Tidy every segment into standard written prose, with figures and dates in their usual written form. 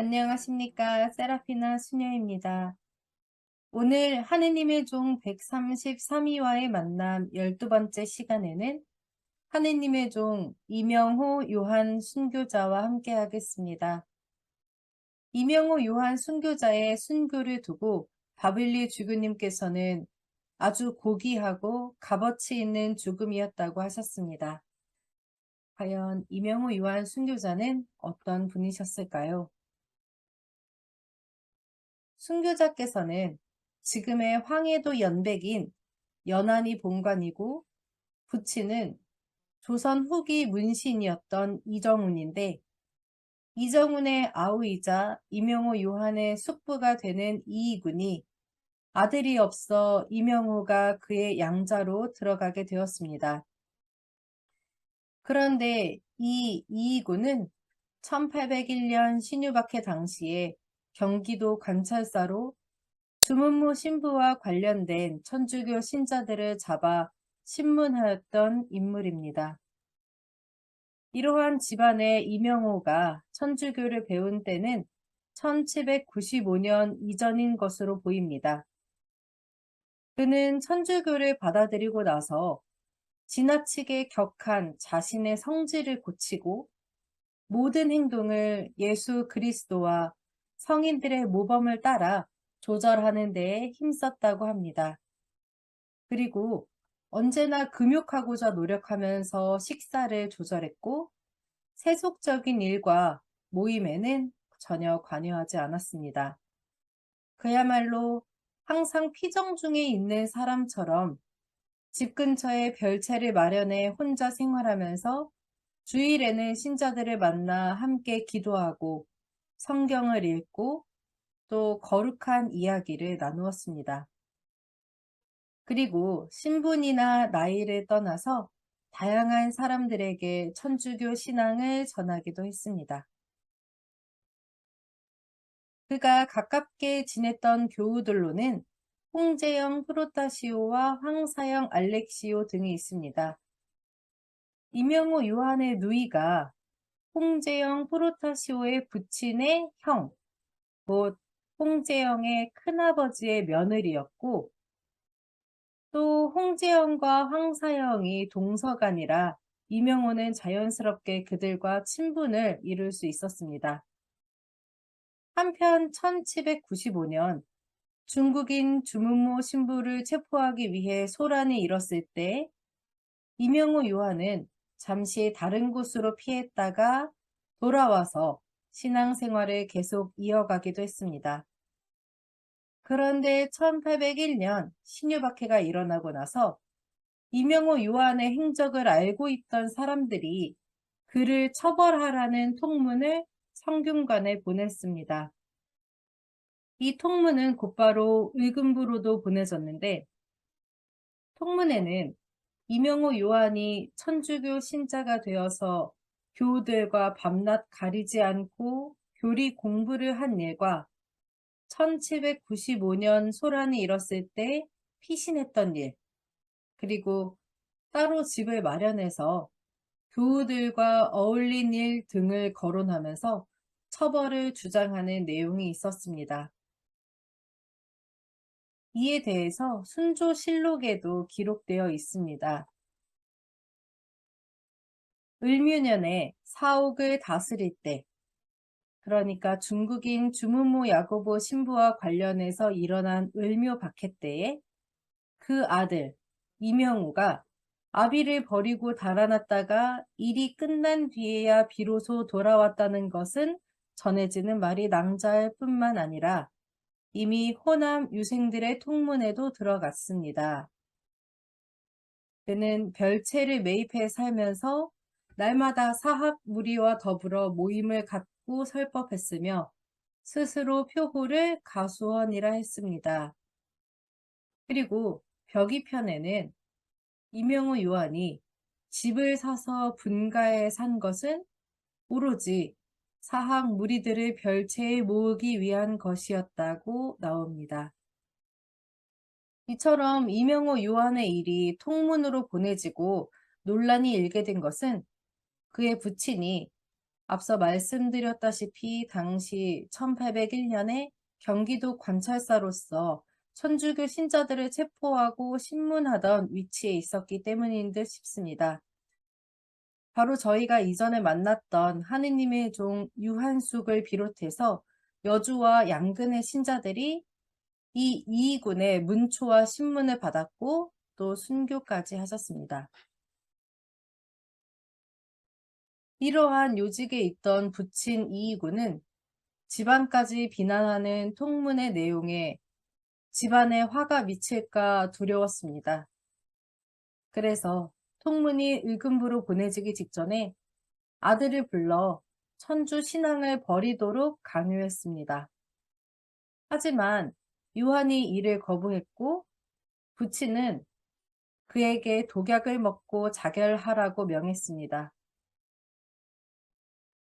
안녕하십니까. 세라피나 수녀입니다. 오늘 하느님의 종 133위와의 만남 12번째 시간에는 하느님의 종 이명호 요한 순교자와 함께 하겠습니다. 이명호 요한 순교자의 순교를 두고 바빌리 주교님께서는 아주 고귀하고 값어치 있는 죽음이었다고 하셨습니다. 과연 이명호 요한 순교자는 어떤 분이셨을까요? 순교자께서는 지금의 황해도 연백인 연안이 본관이고 부친은 조선 후기 문신이었던 이정훈인데 이정훈의 아우이자 이명호 요한의 숙부가 되는 이이군이 아들이 없어 이명호가 그의 양자로 들어가게 되었습니다. 그런데 이 이이군은 1801년 신유박해 당시에 경기도 관찰사로 주문무 신부와 관련된 천주교 신자들을 잡아 신문하였던 인물입니다. 이러한 집안의 이명호가 천주교를 배운 때는 1795년 이전인 것으로 보입니다. 그는 천주교를 받아들이고 나서 지나치게 격한 자신의 성질을 고치고 모든 행동을 예수 그리스도와 성인들의 모범을 따라 조절하는 데에 힘썼다고 합니다. 그리고 언제나 금욕하고자 노력하면서 식사를 조절했고 세속적인 일과 모임에는 전혀 관여하지 않았습니다. 그야말로 항상 피정 중에 있는 사람처럼 집 근처에 별채를 마련해 혼자 생활하면서 주일에는 신자들을 만나 함께 기도하고 성경을 읽고 또 거룩한 이야기를 나누었습니다. 그리고 신분이나 나이를 떠나서 다양한 사람들에게 천주교 신앙을 전하기도 했습니다. 그가 가깝게 지냈던 교우들로는 홍재영 프로타시오와 황사영 알렉시오 등이 있습니다. 이명호 요한의 누이가 홍재영 프로타시오의 부친의 형, 곧 홍재영의 큰아버지의 며느리였고 또 홍재영과 황사영이 동서간이라 이명호는 자연스럽게 그들과 친분을 이룰 수 있었습니다. 한편 1795년 중국인 주문모 신부를 체포하기 위해 소란이 일었을 때 이명호 요한은 잠시 다른 곳으로 피했다가 돌아와서 신앙생활을 계속 이어가기도 했습니다. 그런데 1801년 신유박해가 일어나고 나서 이명호 요한의 행적을 알고 있던 사람들이 그를 처벌하라는 통문을 성균관에 보냈습니다. 이 통문은 곧바로 의금부로도 보내졌는데 통문에는 이명호 요한이 천주교 신자가 되어서 교우들과 밤낮 가리지 않고 교리 공부를 한 일과 1795년 소란이 일었을 때 피신했던 일, 그리고 따로 집을 마련해서 교우들과 어울린 일 등을 거론하면서 처벌을 주장하는 내용이 있었습니다. 이에 대해서 순조실록에도 기록되어 있습니다. 을묘년에 사옥을 다스릴 때, 그러니까 중국인 주문무 야고보 신부와 관련해서 일어난 을묘 박해 때에 그 아들 이명우가 아비를 버리고 달아났다가 일이 끝난 뒤에야 비로소 돌아왔다는 것은 전해지는 말이 낭자할 뿐만 아니라 이미 호남 유생들의 통문에도 들어갔습니다. 그는 별채를 매입해 살면서 날마다 사학 무리와 더불어 모임을 갖고 설법했으며 스스로 표호를 가수원이라 했습니다. 그리고 벽이편에는 이명호 요한이 집을 사서 분가에 산 것은 오로지 사학 무리들을 별채에 모으기 위한 것이었다고 나옵니다. 이처럼 이명호 요한의 일이 통문으로 보내지고 논란이 일게 된 것은 그의 부친이 앞서 말씀드렸다시피 당시 1801년에 경기도 관찰사로서 천주교 신자들을 체포하고 신문하던 위치에 있었기 때문인 듯 싶습니다. 바로 저희가 이전에 만났던 하느님의 종 유한숙을 비롯해서 여주와 양근의 신자들이 이 이군의 문초와 신문을 받았고 또 순교까지 하셨습니다. 이러한 요직에 있던 부친 이이군은 집안까지 비난하는 통문의 내용에 집안에 화가 미칠까 두려웠습니다. 그래서 통문이 을금부로 보내지기 직전에 아들을 불러 천주 신앙을 버리도록 강요했습니다. 하지만 요한이 이를 거부했고 부친은 그에게 독약을 먹고 자결하라고 명했습니다.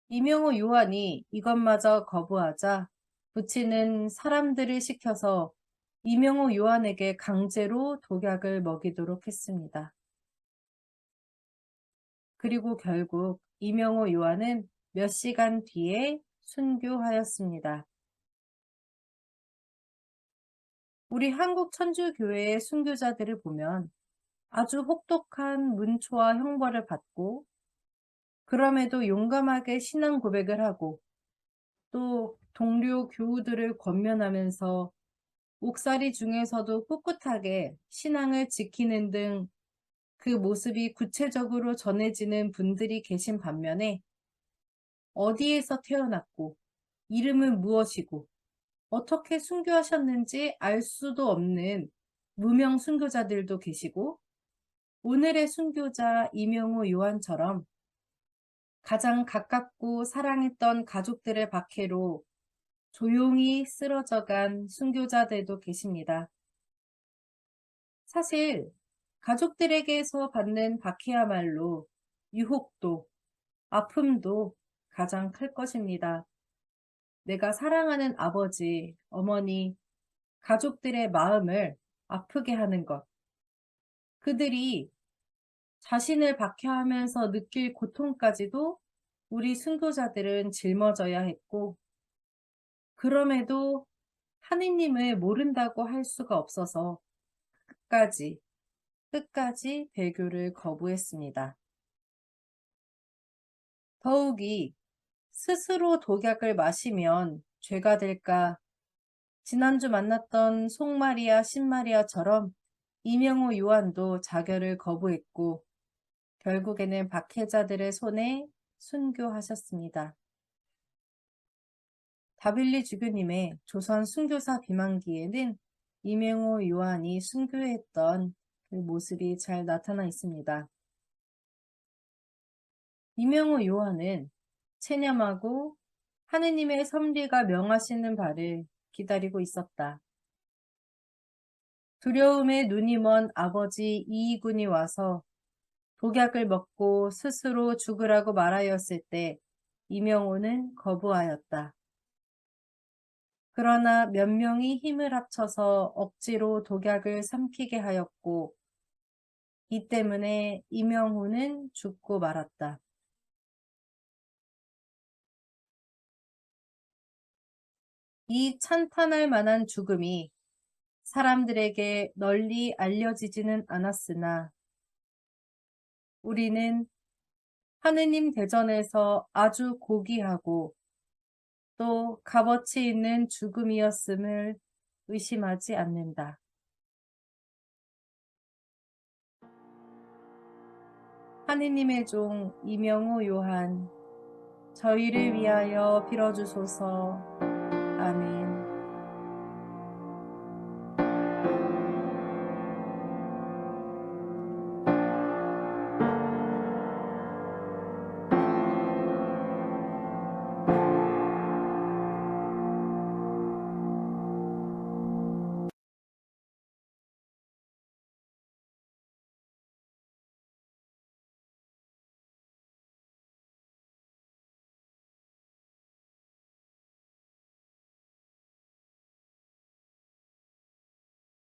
이명호 요한이 이것마저 거부하자 부친은 사람들을 시켜서 이명호 요한에게 강제로 독약을 먹이도록 했습니다. 그리고 결국 이명호 요한은 몇 시간 뒤에 순교하였습니다. 우리 한국 천주교회의 순교자들을 보면 아주 혹독한 문초와 형벌을 받고 그럼에도 용감하게 신앙 고백을 하고 또 동료 교우들을 권면하면서 옥살이 중에서도 꿋꿋하게 신앙을 지키는 등 그 모습이 구체적으로 전해지는 분들이 계신 반면에 어디에서 태어났고 이름은 무엇이고 어떻게 순교하셨는지 알 수도 없는 무명 순교자들도 계시고 오늘의 순교자 이명호 요한처럼 가장 가깝고 사랑했던 가족들의 박해로 조용히 쓰러져간 순교자들도 계십니다. 사실 가족들에게서 받는 박해야말로 유혹도 아픔도 가장 클 것입니다. 내가 사랑하는 아버지, 어머니, 가족들의 마음을 아프게 하는 것. 그들이 자신을 박해하면서 느낄 고통까지도 우리 순교자들은 짊어져야 했고 그럼에도 하느님을 모른다고 할 수가 없어서 끝까지 배교를 거부했습니다. 더욱이 스스로 독약을 마시면 죄가 될까? 지난주 만났던 송마리아, 신마리아처럼 이명호 요한도 자결을 거부했고 결국에는 박해자들의 손에 순교하셨습니다. 다빌리 주교님의 조선 순교사 비만기에는 이명호 요한이 순교했던 그 모습이 잘 나타나 있습니다. 이명호 요한은 체념하고 하느님의 섭리가 명하시는 바를 기다리고 있었다. 두려움에 눈이 먼 아버지 이이군이 와서 독약을 먹고 스스로 죽으라고 말하였을 때 이명호는 거부하였다. 그러나 몇 명이 힘을 합쳐서 억지로 독약을 삼키게 하였고 이 때문에 이명호는 죽고 말았다. 이 찬탄할 만한 죽음이 사람들에게 널리 알려지지는 않았으나 우리는 하느님 대전에서 아주 고귀하고 또 값어치 있는 죽음이었음을 의심하지 않는다. 하느님의 종 이명호 요한, 저희를 위하여 빌어주소서. 아멘.